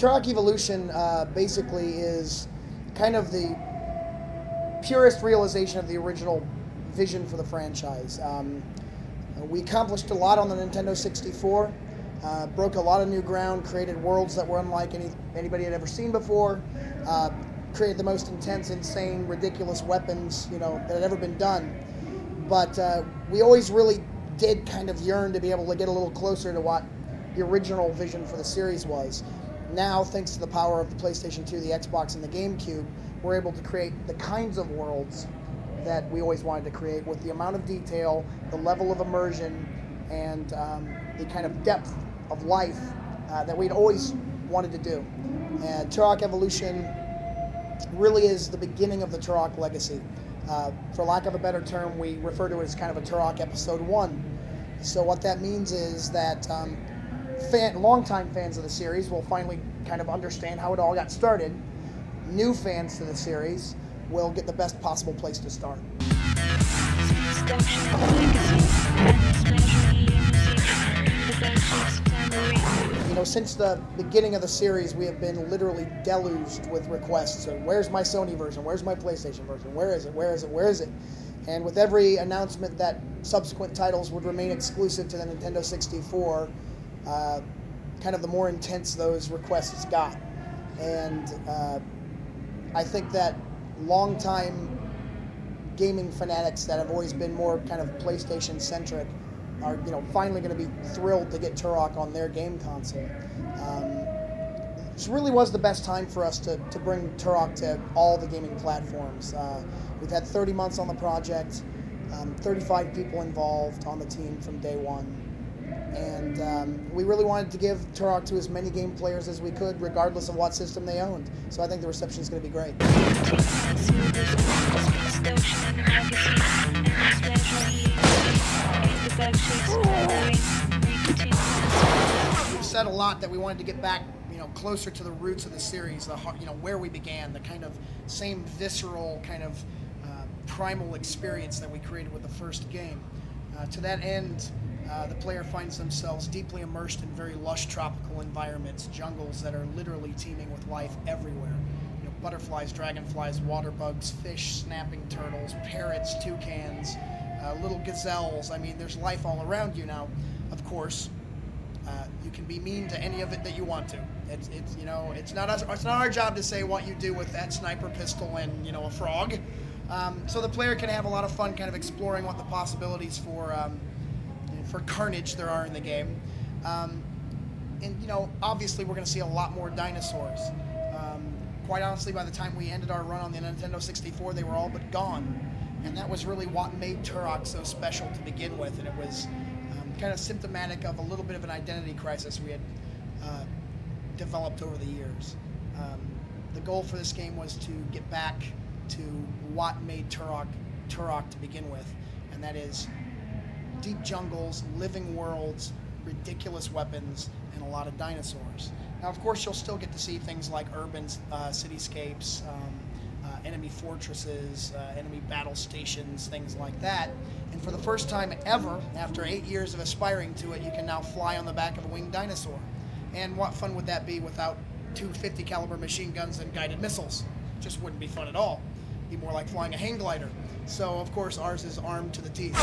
Turok Evolution basically is kind of the purest realization of the original vision for the franchise. We accomplished a lot on the Nintendo 64, broke a lot of new ground, created worlds that were unlike anybody had ever seen before, created the most intense, insane, ridiculous weapons, that had ever been done. But we always really did kind of yearn to be able to get a little closer to what the original vision for the series was. Now, thanks to the power of the PlayStation 2, the Xbox, and the GameCube, we're able to create the kinds of worlds that we always wanted to create with the amount of detail, the level of immersion, and the kind of depth of life that we'd always wanted to do. And Turok Evolution really is the beginning of the Turok legacy. For lack of a better term, we refer to it as kind of a Turok Episode 1. So what that means is that longtime fans of the series will finally kind of understand how it all got started. New fans to the series will get the best possible place to start. Since the beginning of the series, we have been literally deluged with requests. So where's my Sony version? Where's my PlayStation version? Where is it? Where is it? Where is it? And with every announcement that subsequent titles would remain exclusive to the Nintendo 64, kind of the more intense those requests got. And I think that longtime gaming fanatics that have always been more kind of PlayStation-centric are finally going to be thrilled to get Turok on their game console. This really was the best time for us to bring Turok to all the gaming platforms. We've had 30 months on the project, 35 people involved on the team from day one. And we really wanted to give Turok to as many game players as we could, regardless of what system they owned. So I think the reception is going to be great. We've said a lot that we wanted to get back, closer to the roots of the series, the heart, where we began, the kind of same visceral kind of primal experience that we created with the first game. To that end, the player finds themselves deeply immersed in very lush tropical environments, jungles that are literally teeming with life everywhere. Butterflies, dragonflies, water bugs, fish, snapping turtles, parrots, toucans, little gazelles. I mean, there's life all around you now. Of course, you can be mean to any of it that you want to. It's not our job to say what you do with that sniper pistol and a frog. So the player can have a lot of fun, kind of exploring what the possibilities for carnage there are in the game. And obviously we're going to see a lot more dinosaurs. Quite honestly, by the time we ended our run on the Nintendo 64, they were all but gone. And that was really what made Turok so special to begin with. And it was kind of symptomatic of a little bit of an identity crisis we had developed over the years. The goal for this game was to get back to what made Turok to begin with, and that is deep jungles, living worlds, ridiculous weapons, and a lot of dinosaurs. Now, of course, you'll still get to see things like urban cityscapes, enemy fortresses, enemy battle stations, things like that. And for the first time ever, after 8 years of aspiring to it, you can now fly on the back of a winged dinosaur. And what fun would that be without 250 caliber machine guns and guided missiles? Just wouldn't be fun at all. It'd be more like flying a hang glider. So, of course, ours is armed to the teeth.